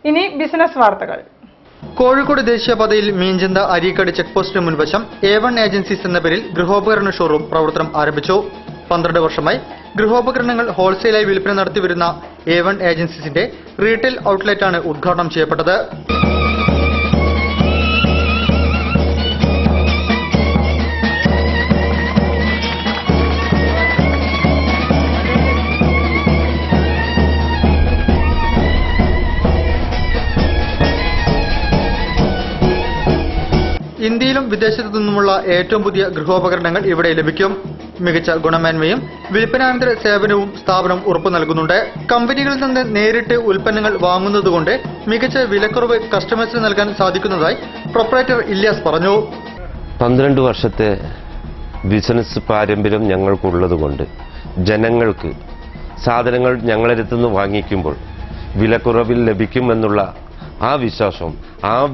ഇനി ബിസിനസ് വാർത്തകൾ. കോഴിക്കോട് ദേശീയപാതയിൽ മീഞ്ചന്ത അരീക്കാട് ചെക്ക് പോസ്റ്റിന് മുൻവശം A1 ഏജൻസീസ് എന്ന പേരിൽ ഗൃഹോപകരണ ഷോറൂം പ്രവർത്തനം ആരംഭിച്ചു. 12 വർഷമായി ഗൃഹോപകരണങ്ങൾ ഹോൾസെയിലായി വിൽപ്പന നടത്തിവരുന്ന A1 ഏജൻസീസിന്റെ റീറ്റെയിൽ ഔട്ട്ലെറ്റാണ് ഉദ്ഘാടനം ചെയ്യപ്പെട്ടത്. ഇന്ത്യയിലും വിദേശത്തു നിന്നുമുള്ള ഏറ്റവും പുതിയ ഗൃഹോപകരണങ്ങൾ ഇവിടെ ലഭിക്കും. മികച്ച ഗുണമേന്മയും വിൽപ്പനാനന്തര സേവനവും സ്ഥാപനം ഉറപ്പു നൽകുന്നുണ്ട്. കമ്പനികളിൽ നിന്ന് നേരിട്ട് ഉൽപ്പന്നങ്ങൾ വാങ്ങുന്നതുകൊണ്ട് മികച്ച വിലക്കുറവ് കസ്റ്റമേഴ്സിന് നൽകാൻ സാധിക്കുന്നതായി പ്രൊപ്പറേറ്റർ ഇല്യാസ് പറഞ്ഞു. 12 വർഷത്തെ ബിസിനസ് പാരമ്പര്യം ഞങ്ങൾക്കുള്ളതുകൊണ്ട് ജനങ്ങൾക്ക് സാധനങ്ങൾ ഞങ്ങളടുത്തുനിന്ന് വാങ്ങിക്കുമ്പോൾ വിലക്കുറവിൽ ലഭിക്കുമെന്നുള്ള ആ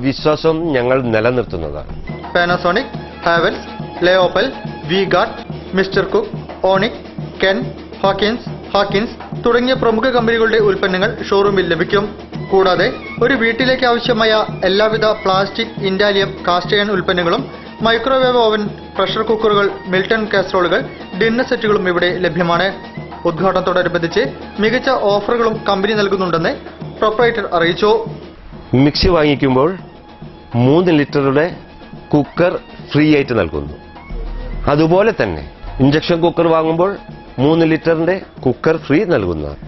വിശ്വാസം ഞങ്ങൾ നിലനിർത്തുന്നതാണ്. പാനാസോണിക്, ഹാവൽസ്, ലെയോപ്പൽ, വി-ഗാർഡ്, മിസ്റ്റർ കുക്ക്, ഓണിക്, കെൻ, ഹാക്കിൻസ് തുടങ്ങിയ പ്രമുഖ കമ്പനികളുടെ ഉൽപ്പന്നങ്ങൾ ഷോറൂമിൽ ലഭിക്കും. കൂടാതെ ഒരു വീട്ടിലേക്ക് ആവശ്യമായ എല്ലാവിധ പ്ലാസ്റ്റിക്, ഇൻഡാലിയം, കാസ്റ്റ് അയൺ ഉൽപ്പന്നങ്ങളും മൈക്രോവേവ് ഓവൻ, പ്രഷർ കുക്കറുകൾ, മിൽട്ടൺ കാസറോളുകൾ, ഡിന്നർ സെറ്റുകളും ഇവിടെ ലഭ്യമാണ്. ഉദ്ഘാടനത്തോടനുബന്ധിച്ച് മികച്ച ഓഫറുകളും കമ്പനി നൽകുന്നുണ്ടെന്ന് പ്രൊപ്പറേറ്റർ അറിയിച്ചു. മിക്സി വാങ്ങിക്കുമ്പോൾ 3 ലിറ്ററുടെ കുക്കർ ഫ്രീ ആയിട്ട് നൽകുന്നു. അതുപോലെ തന്നെ ഇൻഡക്ഷൻ കുക്കർ വാങ്ങുമ്പോൾ 3 ലിറ്ററിന്റെ കുക്കർ ഫ്രീ നൽകുന്നതാണ്.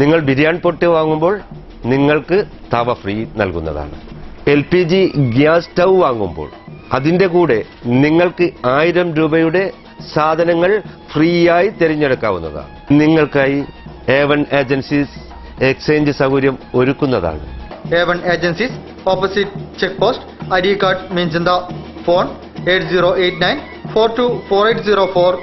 നിങ്ങൾ ബിരിയാണി പൊട്ടി വാങ്ങുമ്പോൾ നിങ്ങൾക്ക് തവ ഫ്രീ നൽകുന്നതാണ്. LPG ഗ്യാസ് സ്റ്റൗ വാങ്ങുമ്പോൾ അതിന്റെ കൂടെ നിങ്ങൾക്ക് 1000 രൂപയുടെ സാധനങ്ങൾ ഫ്രീ ആയി തിരഞ്ഞെടുക്കാവുന്നതാണ്. നിങ്ങൾക്കായി A1 ഏജൻസീസ് എക്സ്ചേഞ്ച് സൗകര്യം ഒരുക്കുന്നതാണ്. A1 agencies, opposite check post, Areekad, Meenchanda. Phone 8089424804